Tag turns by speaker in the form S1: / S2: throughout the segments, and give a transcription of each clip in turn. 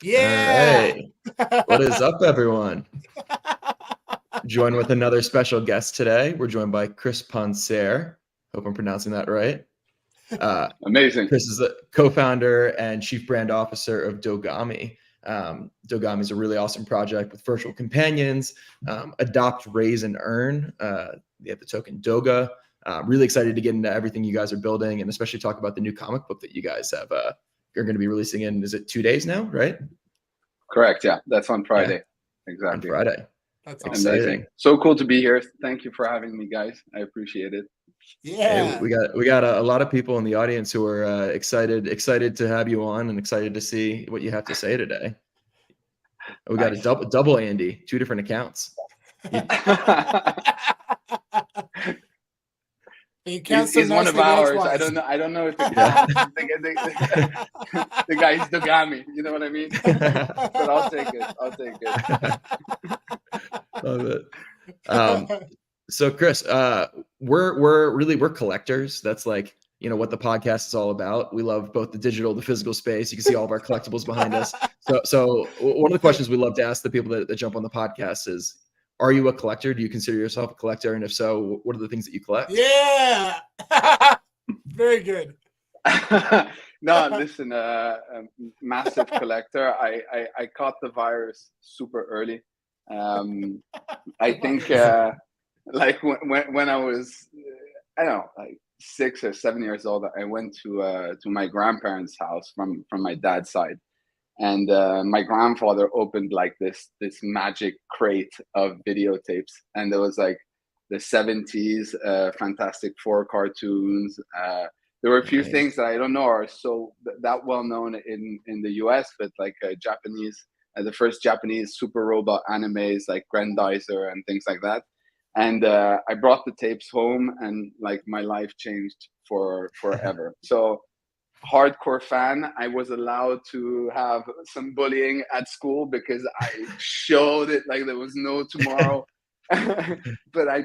S1: All
S2: Yeah.
S1: right. What is up, everyone? Joined with another special guest today. We're joined by Kris Penseyres. Hope I'm pronouncing that right. Uh,
S3: Amazing.
S1: Kris is the co-founder and chief brand officer of Dogamí. Dogam is a really awesome project with virtual companions, adopt, raise, and earn. They have the token Doga. Really excited to get into everything you guys are building, and especially talk about the new comic book that you guys have. You're going to be releasing in, is it 2 days now, right?
S3: Correct. Yeah, that's on Friday.
S1: Yeah, on
S3: Exactly.
S1: Friday.
S2: That's awesome.
S3: Amazing.
S1: Exciting.
S3: So cool to be here. Thank you for having me, guys. I appreciate it.
S1: Hey,
S2: Yeah.
S1: we got a lot of people in the audience who are excited to have you on and excited to see what you have to say today. We got a
S3: Nice.
S1: double Andy, 2 different accounts.
S2: He's
S3: one of ours. I don't know if the guy's Dogami. You know what I mean? But I'll take it.
S1: Love it. So Kris, we're collectors. That's like, what the podcast is all about. We love both the digital, the physical space. You can see all of our collectibles behind us. So one of the questions we love to ask the people that jump on the podcast is, are you a collector? Do you consider yourself a collector? And if so, what are the things that you collect?
S2: Yeah. Very good.
S3: No, listen, massive collector. I caught the virus super early. I think like when I was, I don't know, like 6 or 7 years old, I went to my grandparents' house from my dad's side, and my grandfather opened like this magic crate of videotapes, and there was like the 70s Fantastic Four cartoons. There were a few things that I don't know are so that well known in the US, but like Japanese, the first Japanese super robot animes like Grandizer and things like that. And I brought the tapes home, and like my life changed forever. So hardcore fan. I was allowed to have some bullying at school because I showed it like there was no tomorrow. But I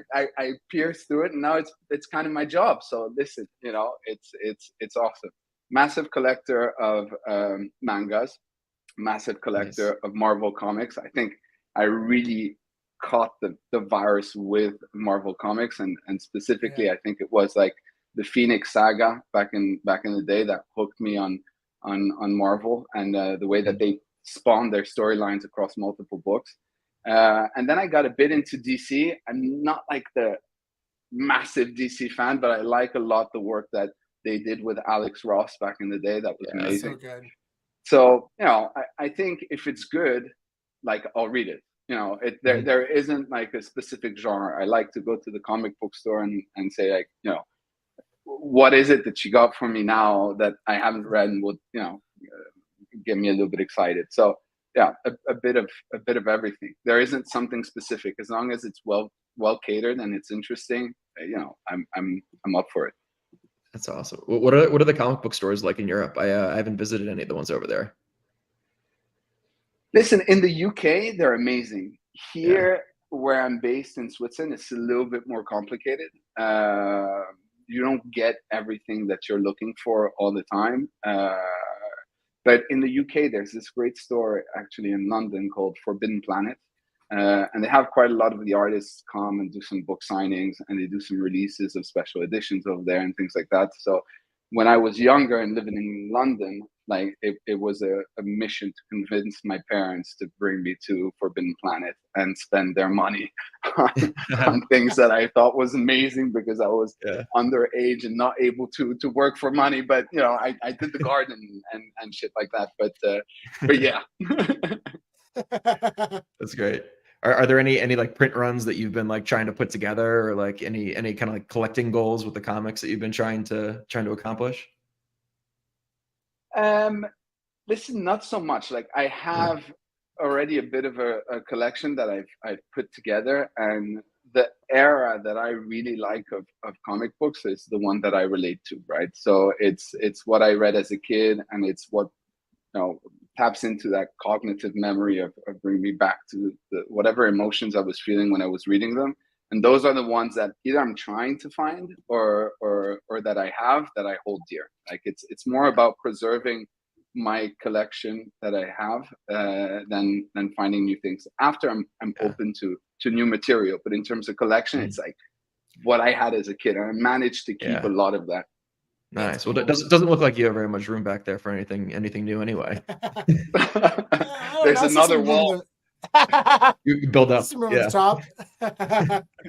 S3: pierced through it, and now it's kind of my job. So listen, it's awesome. Massive collector of mangas, massive collector of Marvel comics. I think I really caught the virus with Marvel comics, and specifically, I think it was like the Phoenix Saga back in the day that hooked me on Marvel, and the way that they spawned their storylines across multiple books. And then I got a bit into DC. I'm not like the massive DC fan, but I like a lot the work that they did with Alex Ross back in the day. That was amazing.
S2: So good.
S3: So, I think if it's good, like I'll read it. There isn't like a specific genre. I like to go to the comic book store and say like, what is it that you got for me now that I haven't read and would, get me a little bit excited. So yeah, a bit of everything. There isn't something specific. As long as it's well catered and it's interesting, I'm up for it.
S1: That's awesome. What are the comic book stores like in Europe? I haven't visited any of the ones over there.
S3: Listen, in the UK, they're amazing. Here, where I'm based in Switzerland, it's a little bit more complicated. You don't get everything that you're looking for all the time. But in the UK, there's this great store actually in London called Forbidden Planet. And they have quite a lot of the artists come and do some book signings, and they do some releases of special editions over there and things like that. So when I was younger and living in London, like it was a mission to convince my parents to bring me to Forbidden Planet and spend their money on things that I thought was amazing, because I was underage and not able to work for money. But I did the garden and shit like that. But yeah.
S1: That's great. Are there any like print runs that you've been like trying to put together, or like any kind of like collecting goals with the comics that you've been trying to accomplish?
S3: Listen, not so much. Like I have already a bit of a collection that I've put together, and the era that I really like of comic books is the one that I relate to, right? So it's what I read as a kid, and it's what taps into that cognitive memory of bringing me back to whatever emotions I was feeling when I was reading them. And those are the ones that either I'm trying to find or that I have that I hold dear. Like it's more about preserving my collection that I have than finding new things. After I'm open to new material, but in terms of collection, it's like what I had as a kid, and I managed to keep a lot of that.
S1: Nice. Well, it doesn't look like you have very much room back there for anything new anyway.
S3: There's another wall.
S1: You can build up.
S2: Some room at the top.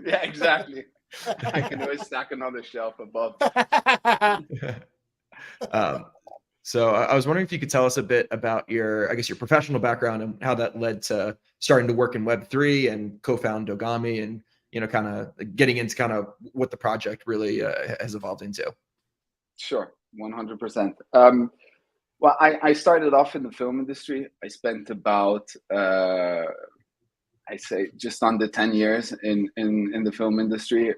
S3: Yeah, exactly. I can always stack another shelf above.
S1: So I was wondering if you could tell us a bit about your professional background and how that led to starting to work in Web3 and co-found Dogami, and kind of getting into kind of what the project really has evolved into.
S3: Sure, 100%. Well, I started off in the film industry. I spent about I say just under 10 years in the film industry.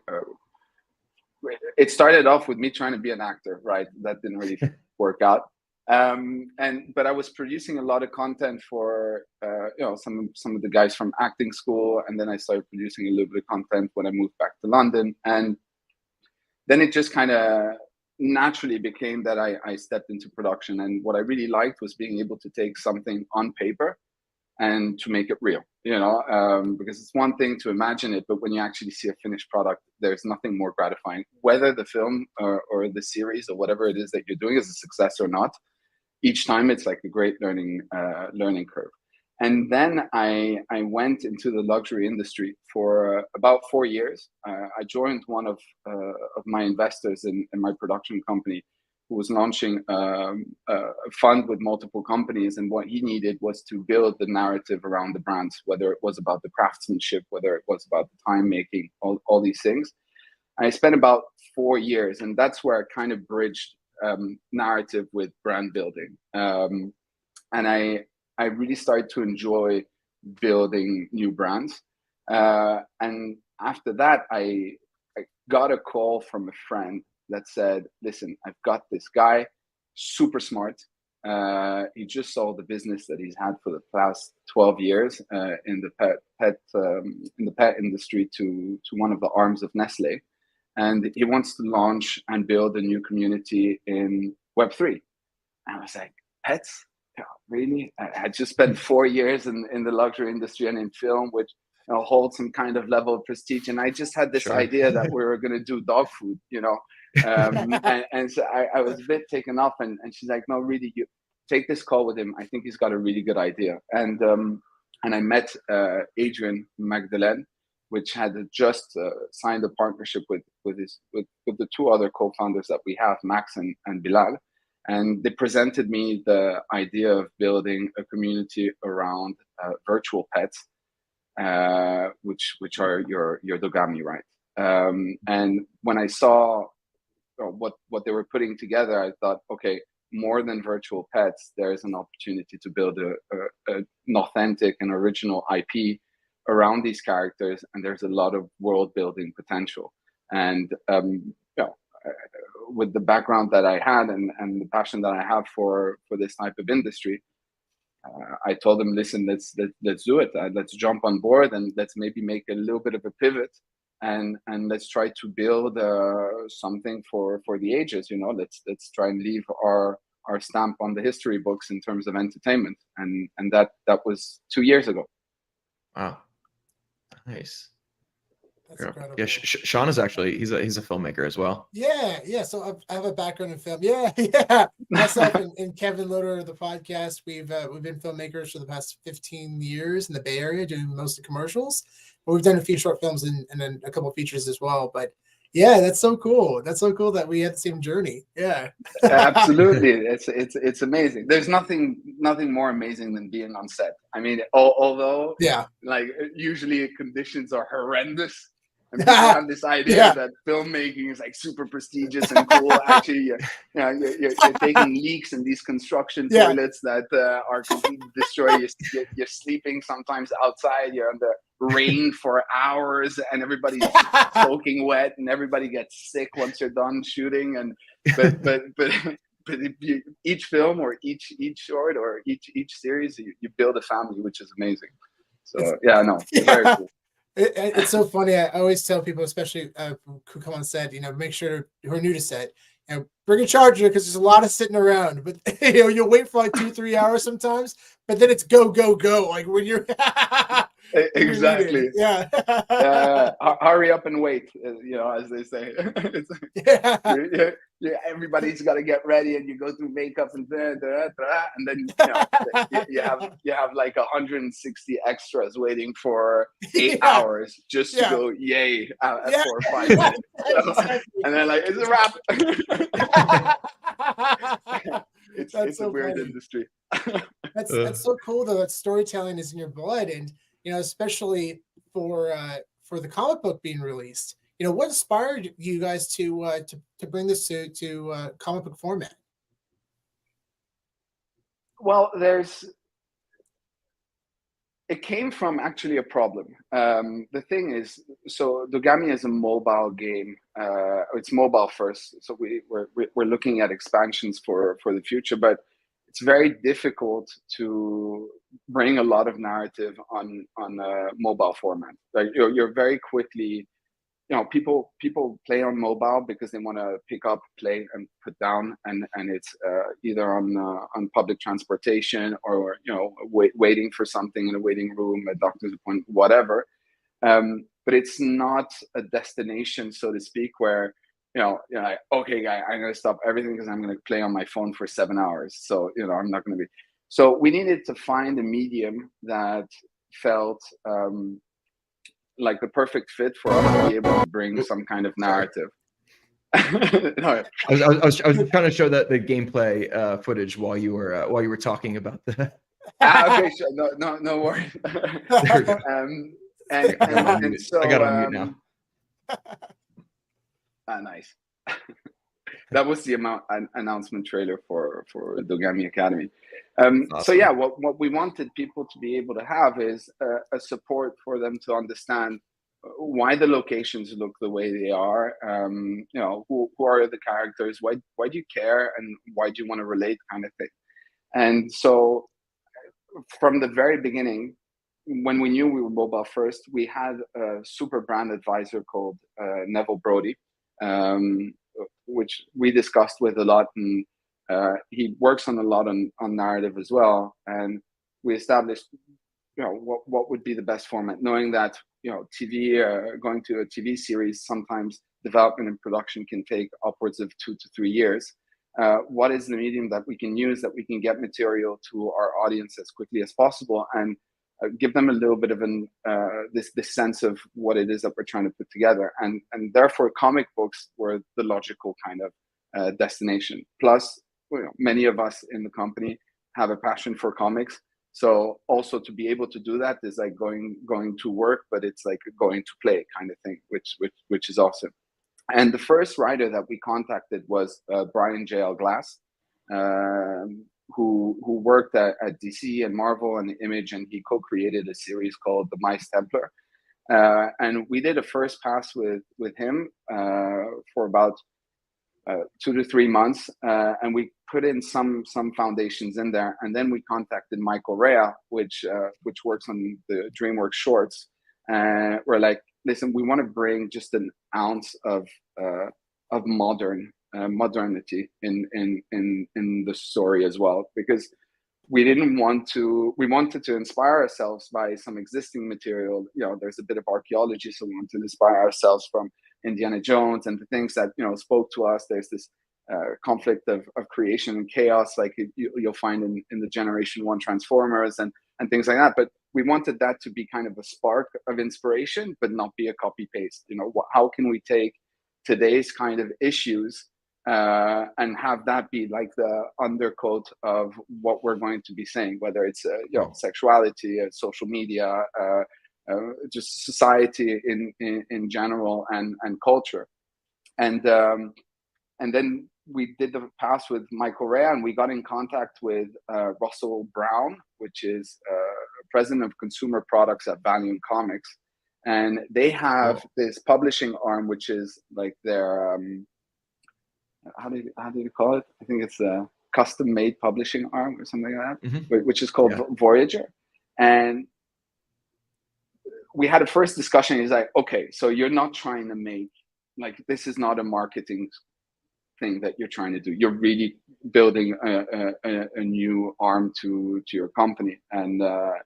S3: It started off with me trying to be an actor, right? That didn't really work out. But I was producing a lot of content for some of the guys from acting school, and then I started producing a little bit of content when I moved back to London, and then it just kind of naturally became that I stepped into production. And what I really liked was being able to take something on paper and to make it real, because it's one thing to imagine it, but when you actually see a finished product, there's nothing more gratifying. Whether the film or the series or whatever it is that you're doing is a success or not, each time it's like a great learning curve. And then I went into the luxury industry for about 4 years. I joined one of my investors in my production company, who was launching a fund with multiple companies, and what he needed was to build the narrative around the brands, whether it was about the craftsmanship, whether it was about the time making, all these things. I spent about 4 years, and that's where I kind of bridged narrative with brand building. And I really started to enjoy building new brands. And after that, I got a call from a friend that said, listen, I've got this guy, super smart. He just sold the business that he's had for the past 12 years in the pet industry to one of the arms of Nestle. And he wants to launch and build a new community in Web3. And I was like, pets? Yeah, really? I had just spent 4 years in the luxury industry and in film, which hold some kind of level of prestige. And I just had this idea that we were going to do dog food, and so I was a bit taken off. And she's like, no, really, you take this call with him. I think he's got a really good idea. And I met Adrian Magdalene, which had just signed a partnership with the two other co-founders that we have, Max and Bilal. And they presented me the idea of building a community around virtual pets, which are your Dogami, right? And when I saw what they were putting together, I thought, okay, more than virtual pets, there is an opportunity to build an authentic and original IP around these characters, and there's a lot of world building potential. And with the background that I had and the passion that I have for this type of industry, I told them, listen, let's do it. Let's jump on board and let's maybe make a little bit of a pivot, and let's try to build something for the ages. Let's try and leave our stamp on the history books in terms of entertainment. And that was 2 years ago.
S1: Wow, nice.
S2: That's incredible.
S1: Yeah, Sean is actually he's a filmmaker as well.
S2: Yeah. So I have a background in film. Yeah. Myself and Kevin Loader of the podcast, we've been filmmakers for the past 15 years in the Bay Area, doing most of the commercials. But we've done a few short films and then a couple of features as well. But yeah, that's so cool. That's so cool that we had the same journey. Yeah.
S3: Absolutely. It's amazing. There's nothing more amazing than being on set. I mean, although like usually conditions are horrendous. And people have this idea that filmmaking is like super prestigious and cool. Actually, you're taking leaks in these construction toilets that are completely destroyed. You're sleeping sometimes outside. You're under rain for hours, and everybody's soaking wet, and everybody gets sick once you're done shooting. And but each film or each short or each series, you build a family, which is amazing. So very cool.
S2: It's so funny. I always tell people, especially who come on set, make sure who are new to set, And bring a charger because there's a lot of sitting around. But you'll wait for like 2-3 hours sometimes, but then it's go, go, go. Like when you're
S3: Exactly.
S2: Yeah.
S3: Hurry up and wait, as they say.
S2: Yeah.
S3: Everybody's got to get ready, and you go through makeup and and then you have like 160 extras waiting for 8 hours just to go yay for 5 minutes.
S2: Exactly.
S3: And then like, it's a wrap. It's
S2: so
S3: a weird
S2: funny.
S3: industry.
S2: That's so cool though. That storytelling is in your blood, and especially for the comic book being released. What inspired you guys to bring this to comic book format?
S3: Well, it came from actually a problem. The thing is, so Dogami is a mobile game. It's mobile first, so we're looking at expansions for the future, but it's very difficult to bring a lot of narrative on a mobile format. Like you're very quickly, people play on mobile because they want to pick up, play, and put down, and it's either on public transportation or waiting for something in a waiting room, a doctor's appointment, whatever. But it's not a destination, so to speak, where you're like, okay, guy, I'm gonna stop everything because I'm gonna play on my phone for 7 hours. So I'm not gonna be. So we needed to find a medium that felt like the perfect fit for us to be able to bring some kind of narrative.
S1: No, I was trying to show that the gameplay footage while you were talking about that.
S3: Okay, sure. No worries.
S1: There we go.
S3: And so
S1: I got on mute now.
S3: Nice. That was the announcement trailer for Dogami Academy.
S1: Awesome.
S3: So yeah, what we wanted people to be able to have is a support for them to understand why the locations look the way they are. Who are the characters? Why do you care, and why do you want to relate, kind of thing. And so from the very beginning, when we knew we were mobile first, we had a super brand advisor called Neville Brody, which we discussed with a lot, and he works on a lot on narrative as well. And we established, what would be the best format, knowing that TV, going to a TV series, sometimes development and production can take upwards of 2 to 3 years. What is the medium that we can use, that we can get material to our audience as quickly as possible, and give them a little bit of this sense of what it is that we're trying to put together, and therefore comic books were the logical kind of destination. Plus, many of us in the company have a passion for comics, so also to be able to do that is like going to work, but it's like going to play kind of thing, which is awesome. And the first writer that we contacted was Brian J.L. Glass, who worked at DC and Marvel and Image, and he co-created a series called The Mice Templar. And we did a first pass with him for about 2 to 3 months, and we put in some foundations in there. And then we contacted Michael Rea, which works on the DreamWorks shorts. We're like, listen, we want to bring just an ounce of modernity in the story as well, because we wanted to inspire ourselves by some existing material. There's a bit of archaeology, so we want to inspire ourselves from Indiana Jones and the things that spoke to us. There's this conflict of creation and chaos, like you'll find in the Generation 1 Transformers and things like that. But we wanted that to be kind of a spark of inspiration, but not be a copy paste. How can we take today's kind of issues and have that be like the undercoat of what we're going to be saying, whether it's sexuality, social media, just society in general, and culture. And then we did the pass with Michael Rea, and we got in contact with Russell Brown, which is president of consumer products at Valiant Comics, and they have this publishing arm, which is like their how do you call it? I think it's a custom-made publishing arm or something like that, which is called Voyager. And we had a first discussion. He's like, okay, so you're not trying to make, like, this is not a marketing thing that you're trying to do. You're really building a new arm to your company. And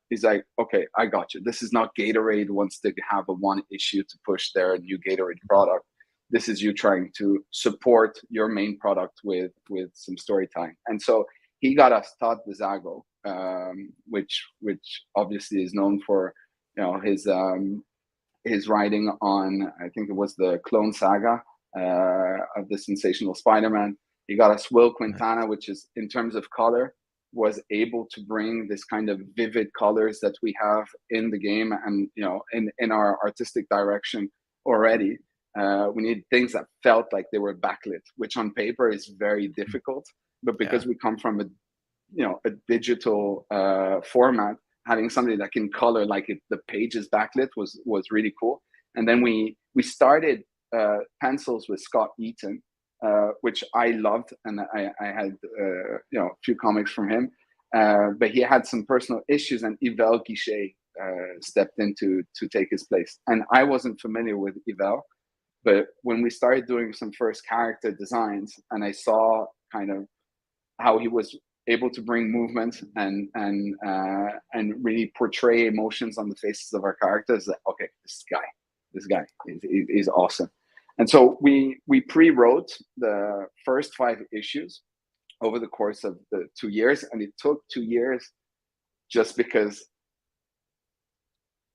S3: he's like, okay, I got you. This is not Gatorade wants to have a one issue to push their new Gatorade product. This is you trying to support your main product with some storytelling. And so he got us Todd DeZago, which obviously is known for, you know, his writing on, I think it was the Clone Saga of the Sensational Spider-Man. He got us Will Quintana, which is, in terms of color, was able to bring this kind of vivid colors that we have in the game and, you know, in our artistic direction already. We need things that felt like they were backlit, which on paper is very difficult, but because we come from a digital format, having somebody that can color like the page is backlit was really cool. And then we started pencils with Scott Eaton, which I loved, and I had a few comics from him, but he had some personal issues, and Yvel Guichet stepped in to take his place. And I wasn't familiar with Yvel, but when we started doing some first character designs, and I saw kind of how he was able to bring movement and really portray emotions on the faces of our characters, like, okay, this guy is awesome. And so we pre-wrote the first 5 issues over the course of the 2 years, and it took 2 years just because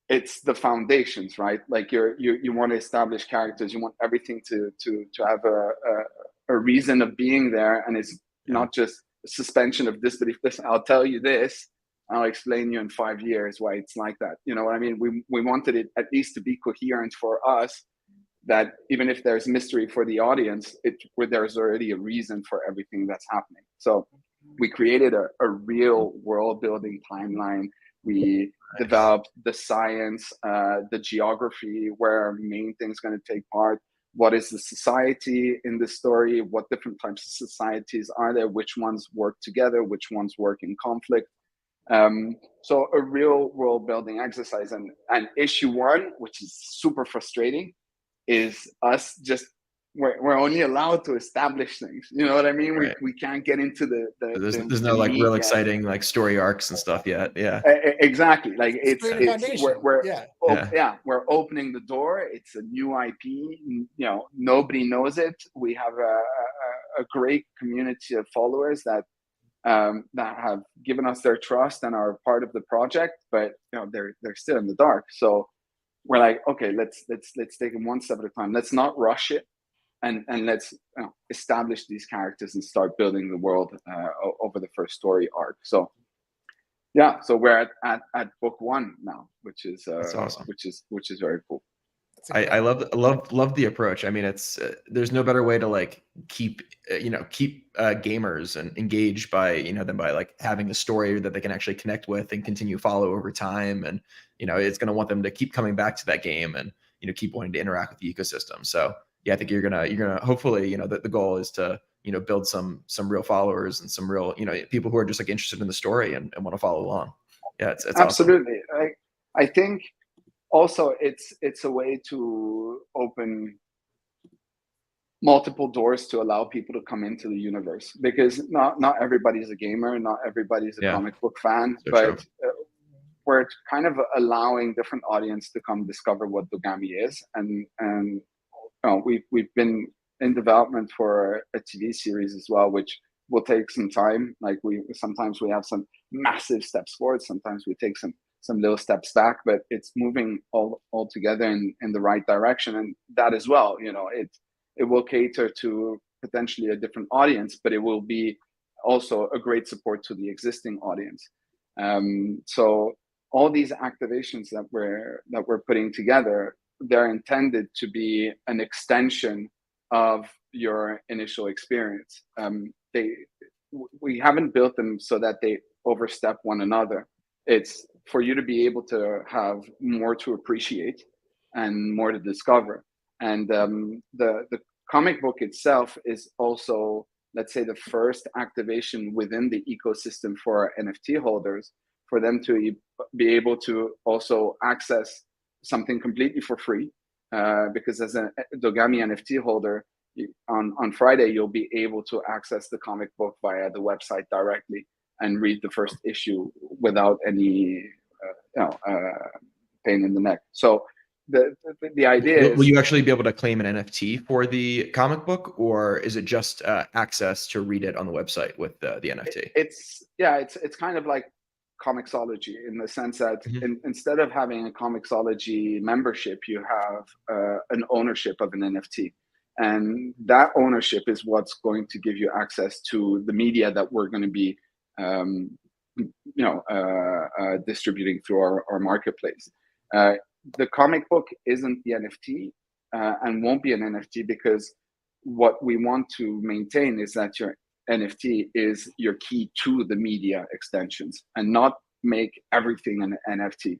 S3: it's the foundations, right? Like you want to establish characters, you want everything to have a reason of being there, and it's not just a suspension of disbelief. Listen, I'll tell you this, I'll explain you in 5 years why it's like that. You know what I mean? We wanted it at least to be coherent for us, that even if there's mystery for the audience, where there's already a reason for everything that's happening. So we created a real world building timeline. We developed the science, the geography, where our main thing's going to take part. What is the society in the story? What different types of societies are there? Which ones work together? Which ones work in conflict? So a real world building exercise. And issue 1, which is super frustrating, is us just we're only allowed to establish things. You know what I mean?
S1: Right.
S3: We can't get into
S1: There's no like real exciting like story arcs and stuff yet. Yeah.
S3: Exactly. Like we're opening the door. It's a new IP. You know, nobody knows it. We have a great community of followers that have given us their trust and are part of the project, but you know they're still in the dark. So we're like, okay, let's take it one step at a time. Let's not rush it, and let's establish these characters and start building the world over the first story arc. So yeah, so we're at book 1 now, which is awesome. which is very cool.
S1: I love the approach. I mean, it's there's no better way to like keep gamers and engaged by than by like having a story that they can actually connect with and continue follow over time, and it's going to want them to keep coming back to that game and keep wanting to interact with the ecosystem. So yeah, I think you're gonna hopefully the goal is to build some real followers and some real people who are just like interested in the story and want to follow along. Yeah, it's
S3: absolutely
S1: awesome.
S3: I think also it's a way to open multiple doors to allow people to come into the universe, because not everybody's a gamer, not everybody's a comic book fan, so but we're kind of allowing different audience to come discover what Dogami is, and we've been in development for a TV series as well, which will take some time. Like sometimes we have some massive steps forward, sometimes we take some little steps back, but it's moving all together in the right direction. And that as well, it will cater to potentially a different audience, but it will be also a great support to the existing audience. So all these activations that we're putting together, they're intended to be an extension of your initial experience. We haven't built them so that they overstep one another. It's for you to be able to have more to appreciate and more to discover. And the comic book itself is also, let's say, the first activation within the ecosystem for NFT holders, for them to be able to also access something completely for free. Because as a Dogami NFT holder, on Friday, you'll be able to access the comic book via the website directly and read the first issue without any pain in the neck. So the idea is,
S1: will you actually be able to claim an NFT for the comic book, or is it just access to read it on the website with the NFT?
S3: It's kind of like Comixology, in the sense that instead of having a Comixology membership, you have an ownership of an NFT. And that ownership is what's going to give you access to the media that we're going to be distributing through our marketplace. The comic book isn't the NFT and won't be an NFT, because what we want to maintain is that your NFT is your key to the media extensions, and not make everything an NFT.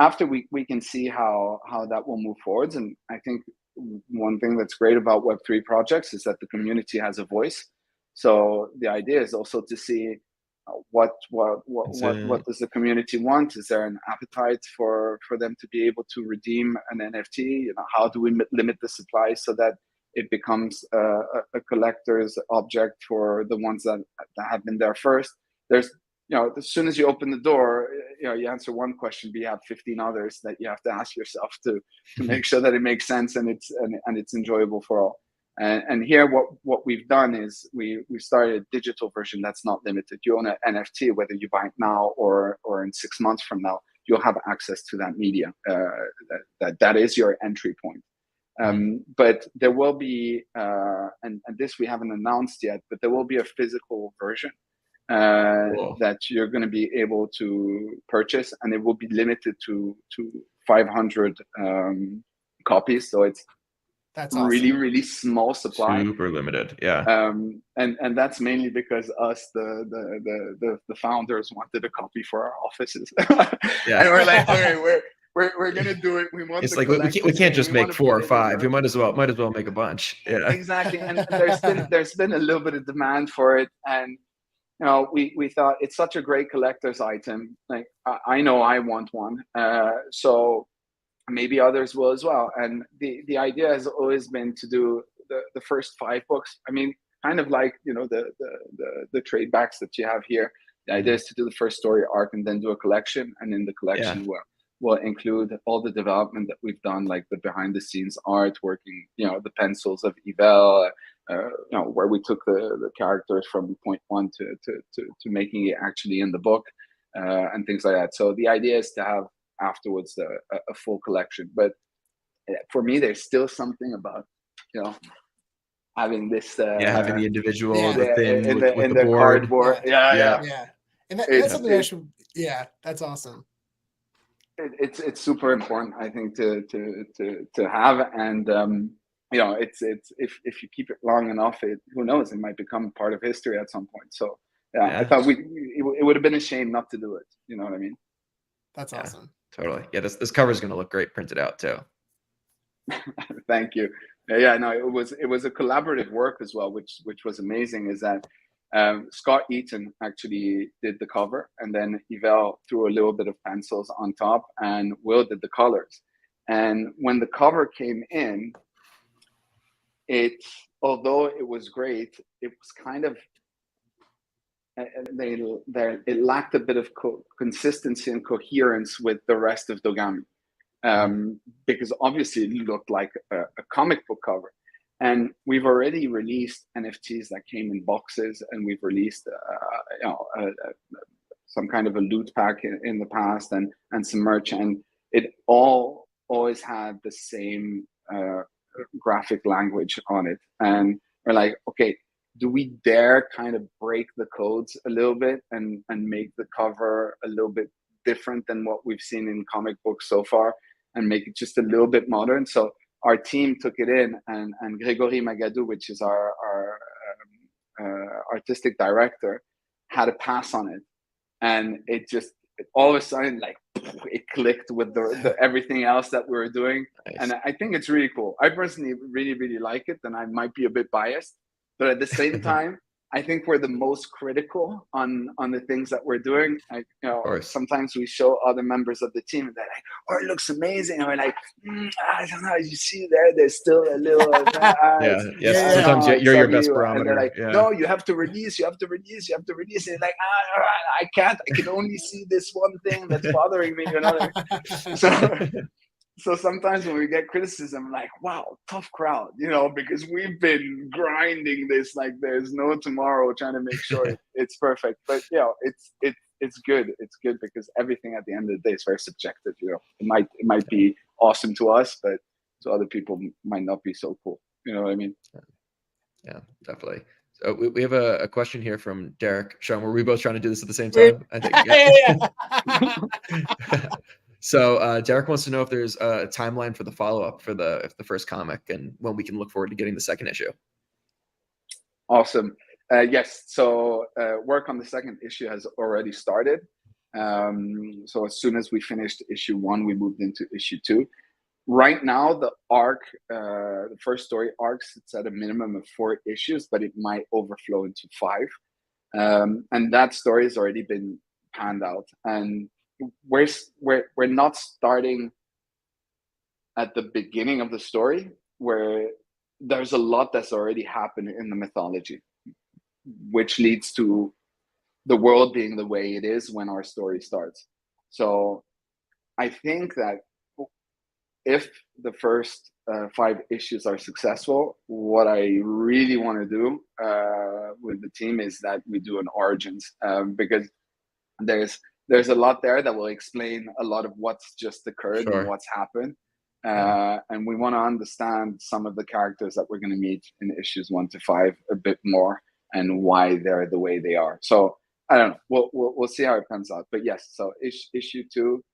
S3: After we can see how that will move forwards. And I think one thing that's great about Web3 projects is that the community has a voice. So the idea is also to see what does the community want? Is there an appetite for them to be able to redeem an NFT? How do we limit the supply so that it becomes a collector's object for the ones that have been there first? There's, as soon as you open the door, you answer one question, but you have 15 others that you have to ask yourself to make sure that it makes sense and it's enjoyable for all. And here, what we've done is we started a digital version that's not limited. You own an NFT, whether you buy it now or in 6 months from now, you'll have access to that media. That is your entry point. But there will be, and this we haven't announced yet, but there will be a physical version that you're going to be able to purchase, and it will be limited to 500 copies. So that's awesome. Really small supply.
S1: Super limited, yeah.
S3: And that's mainly because us, the founders, wanted a copy for our offices. Yeah. And we're like, okay, we're gonna do it. We want.
S1: It's like we can't just make 4 or 5. We might as well make a bunch. Yeah.
S3: Exactly. And there's been a little bit of demand for it, and we thought it's such a great collector's item. Like I know I want one. So maybe others will as well. And the idea has always been to do the first 5 books. I mean, kind of like the trade backs that you have here. The idea is to do the first story arc and then do a collection, and in the collection will include all the development that we've done, like the behind the scenes art, working, the pencils of Yvel, where we took the characters from point 1 to making it actually in the book, and things like that. So the idea is to have afterwards a full collection. But for me, there's still something about having this
S1: having the individual
S3: the
S1: thing with
S3: the
S1: board.
S3: cardboard.
S2: Yeah. And that's something I should. Yeah, that's awesome.
S3: It's super important, I think, to have, and it's if you keep it long enough, who knows, it might become part of history at some point. So I thought it would have been a shame not to do it. You know what I mean?
S2: That's awesome.
S1: Totally. Yeah, this cover is going to look great printed out too.
S3: Thank you. No, it was a collaborative work as well, which was amazing. Is that Scott Eaton actually did the cover, and then Yvel threw a little bit of pencils on top, and Will did the colors. And when the cover came in, although it was great, it was kind of it lacked a bit of consistency and coherence with the rest of Dogami, because obviously it looked like a comic book cover. And we've already released NFTs that came in boxes, and we've released some kind of a loot pack in the past, and some merch, and it always had the same graphic language on it. And we're like, okay, do we dare kind of break the codes a little bit and make the cover a little bit different than what we've seen in comic books so far, and make it just a little bit modern? So our team took it in, and Grégory Magadou, which is our artistic director, had a pass on it, and it all of a sudden, like, it clicked with the everything else that we were doing. Nice. And I think it's really cool. I personally really, really like it, and I might be a bit biased, but at the same time, I think we're the most critical on the things that we're doing.
S1: Of course.
S3: Sometimes we show other members of the team and they're like, "Oh, it looks amazing," and we're like, "I don't know. You see there's still a little."
S1: Yeah. Sometimes you're your best barometer.
S3: And they're like,
S1: yeah.
S3: "No, you have to release. You have to release. You have to release." And like, I can't. I can only see this one thing that's bothering me. You know. So sometimes when we get criticism, like, wow, tough crowd, because we've been grinding this like there's no tomorrow, trying to make sure it's perfect. But it's good. It's good because everything at the end of the day is very subjective. It might be awesome to us, but to other people might not be so cool. You know what I mean?
S1: Yeah, definitely. So we have a question here from Derek. Sean, were we both trying to do this at the same time? I think. Yeah. So Derek wants to know if there's a timeline for the follow-up for the first comic and when we can look forward to getting the second issue.
S3: Awesome. Yes. So work on the second issue has already started. So as soon as we finished issue 1, we moved into issue 2. Right now, the arc, the first story arc, sits at a minimum of 4 issues, but it might overflow into 5. And that story has already been panned out. And we're not starting at the beginning of the story where there's a lot that's already happened in the mythology, which leads to the world being the way it is when our story starts. So I think that if the first 5 issues are successful, what I really want to do with the team is that we do an origins, because there's a lot there that will explain a lot of what's just occurred and what's happened. And we want to understand some of the characters that we're going to meet in issues 1 to 5 a bit more and why they're the way they are. So I don't know. We'll see how it pans out. But yes, so issue 2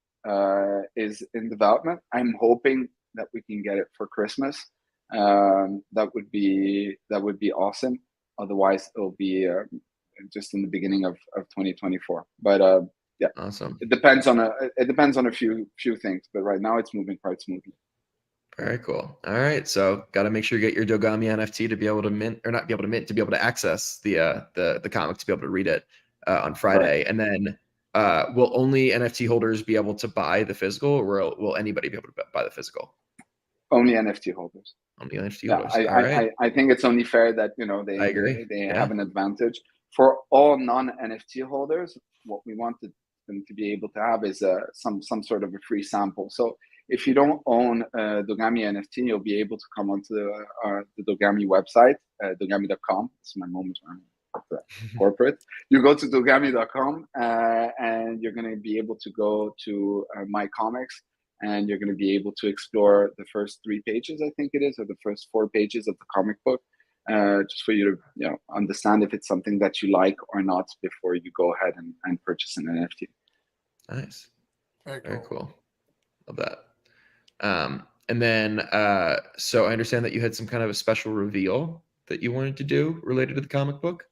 S3: is in development. I'm hoping that we can get it for Christmas. That would be awesome. Otherwise, it'll be just in the beginning of 2024. But yeah,
S1: awesome.
S3: It depends on a few things, but right now it's moving quite smoothly.
S1: Very cool. All right, so got to make sure you get your Dogami NFT to be able to mint, or not be able to mint, to be able to access the comic, to be able to read it on Friday, and then will only NFT holders be able to buy the physical, or will anybody be able to buy the physical?
S3: Only NFT holders.
S1: Only NFT holders.
S3: I think it's only fair that
S1: I agree.
S3: they have an advantage. For all non-NFT holders, what we wanted them to be able to have is some sort of a free sample. So if you don't own Dogami NFT, you'll be able to come onto the Dogami website, Dogami.com. It's my moment where I'm corporate. You go to Dogami.com and you're going to be able to go to My Comics, and you're going to be able to explore the first 3 pages, I think it is, or the first 4 pages of the comic book, just for you to understand if it's something that you like or not before you go ahead and purchase an NFT.
S1: Nice.
S2: Very
S1: cool. Love that. And then, so I understand that you had some kind of a special reveal that you wanted to do related to the comic book.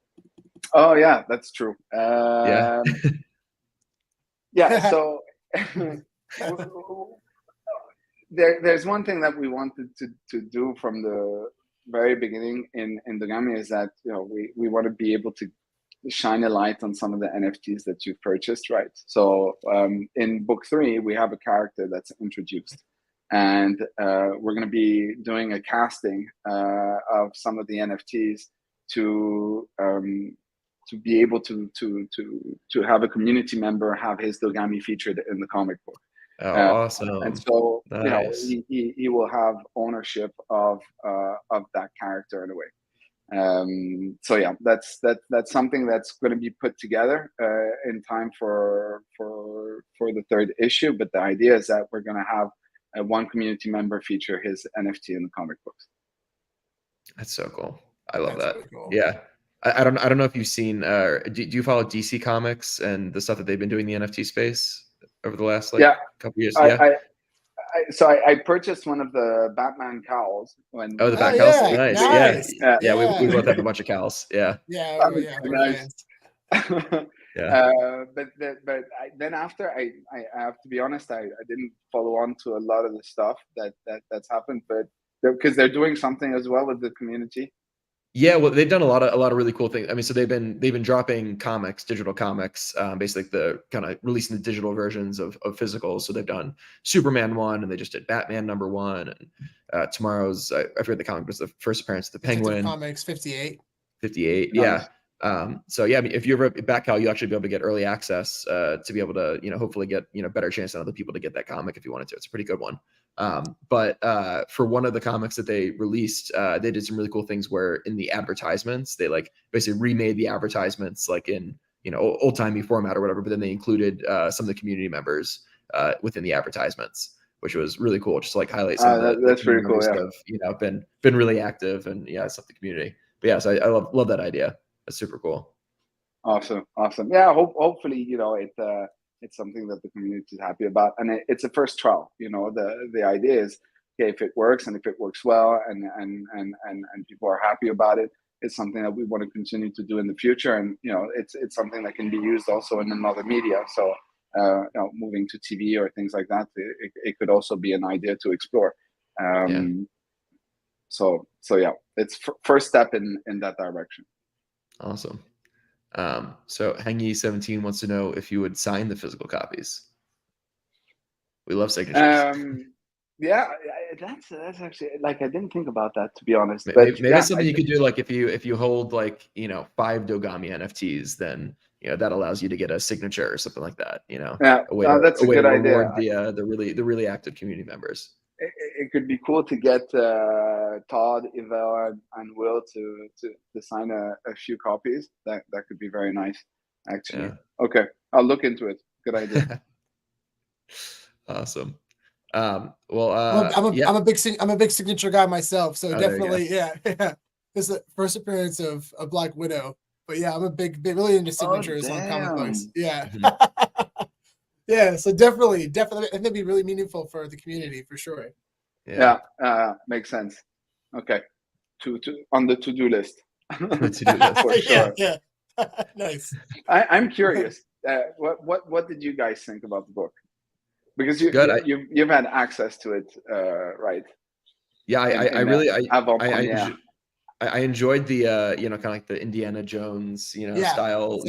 S3: Oh yeah, that's true.
S1: Yeah.
S3: Yeah. So there's one thing that we wanted to do from the very beginning in Dogami is that we want to be able to shine a light on some of the NFTs that you've purchased, right? So in book 3, we have a character that's introduced, and we're going to be doing a casting of some of the NFTs to be able to have a community member have his Dogami featured in the comic book.
S1: Oh, awesome!
S3: And so
S1: nice.
S3: he will have ownership of that character in a way. So yeah, that's something that's going to be put together in time for the 3rd issue. But the idea is that we're going to have one community member feature his NFT in the comic books.
S1: That's so cool. I love that.
S2: Really cool.
S1: Yeah. I don't know if you've seen. Do you follow DC Comics and the stuff that they've been doing in the NFT space over the last couple years?
S3: So I purchased one of the Batman cowls when.
S1: Oh, the Bat cows.
S2: Yeah,
S1: nice.
S3: Yeah.
S1: Yeah. We both have a bunch of cows. Yeah.
S2: Yeah.
S3: Nice.
S1: Yeah.
S3: But then after I have to be honest, I didn't follow on to a lot of the stuff that's happened, but because they're doing something as well with the community.
S1: Yeah, well, they've done a lot of really cool things. I mean, so they've been dropping comics, digital comics, basically the kind of releasing the digital versions of physicals. So they've done Superman 1, and they just did Batman #1, and tomorrow's I forget the comic, but it's the first appearance of the
S2: Detective
S1: Penguin.
S2: Comics 58.
S1: 58,
S3: Nice.
S1: yeah. So yeah, I mean, if you're at Backcal, you actually be able to get early access to be able to, hopefully get, better chance than other people to get that comic if you wanted to. It's a pretty good one. But for one of the comics that they released, they did some really cool things where in the advertisements, they like basically remade the advertisements like in, old timey format or whatever, but then they included some of the community members within the advertisements, which was really cool. Just to like highlight some of the
S3: That's
S1: community
S3: pretty cool.
S1: members
S3: Yeah.
S1: that have been really active and stuff the community. But yeah, so I love that idea. That's super cool.
S3: Awesome. Yeah. Hopefully, it's something that the community is happy about, and it's a first trial. The idea is, okay, if it works and if it works well, and people are happy about it, it's something that we want to continue to do in the future, and it's something that can be used also in another media. So, moving to TV or things like that, it could also be an idea to explore. So yeah, it's first step in that direction.
S1: Awesome. So Hangy17 wants to know if you would sign the physical copies. We love signatures.
S3: Yeah, that's actually, like, I didn't think about that, to be honest. But
S1: Maybe it's something you could do, like if you hold like 5 Dogami NFTs, then that allows you to get a signature or something like that.
S3: Yeah,
S1: a
S3: that's a
S1: way
S3: good
S1: to
S3: idea.
S1: reward the really active community members.
S3: It could be cool to get Todd, Yvel, and Will to sign a few copies. That could be very nice, actually.
S1: Yeah.
S3: Okay, I'll look into it. Good idea.
S1: Awesome.
S2: I'm a big signature guy myself, so definitely, yeah. This is the first appearance of a Black Widow, but yeah, I'm a big really into signatures on comic books. Yeah. Yeah, so definitely, I think that'd be really meaningful for the community for sure.
S3: Yeah, makes sense. Okay, on the to-do list.
S1: To-do list.
S3: For sure.
S2: Yeah. Nice.
S3: I'm curious. What did you guys think about the book? Because you've had access to it, right?
S1: Yeah, I enjoyed the kind of like the Indiana Jones style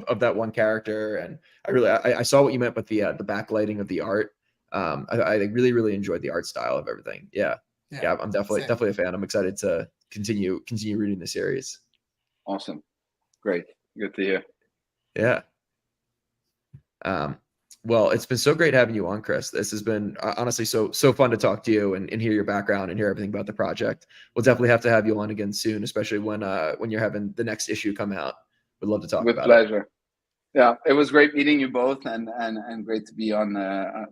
S1: of that one character, and I saw what you meant with the backlighting of the art. I really enjoyed the art style of everything. Yeah, I'm definitely a fan. I'm excited to continue reading the series.
S3: Awesome, great, good to hear.
S1: Yeah. Well, it's been so great having you on, Kris. This has been honestly so fun to talk to you and hear your background and hear everything about the project. We'll definitely have to have you on again soon, especially when you're having the next issue come out. We'd love to talk about it.
S3: With pleasure. Yeah, it was great meeting you both, and great to be on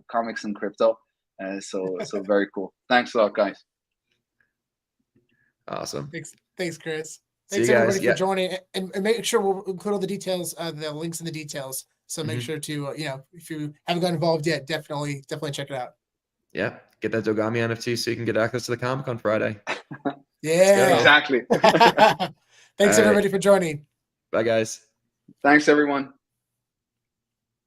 S3: Comics and Crypto. So very cool. Thanks a lot, guys.
S1: Awesome.
S2: Thanks, Kris. Thanks everybody for joining, and make sure we'll include all the details, the links in the details. So make sure to, if you haven't got involved yet, definitely check it out.
S1: Yeah. Get that Dogami NFT so you can get access to the comic on Friday.
S2: Yeah.
S3: Exactly.
S2: Thanks everybody for joining.
S1: Bye, guys.
S3: Thanks, everyone.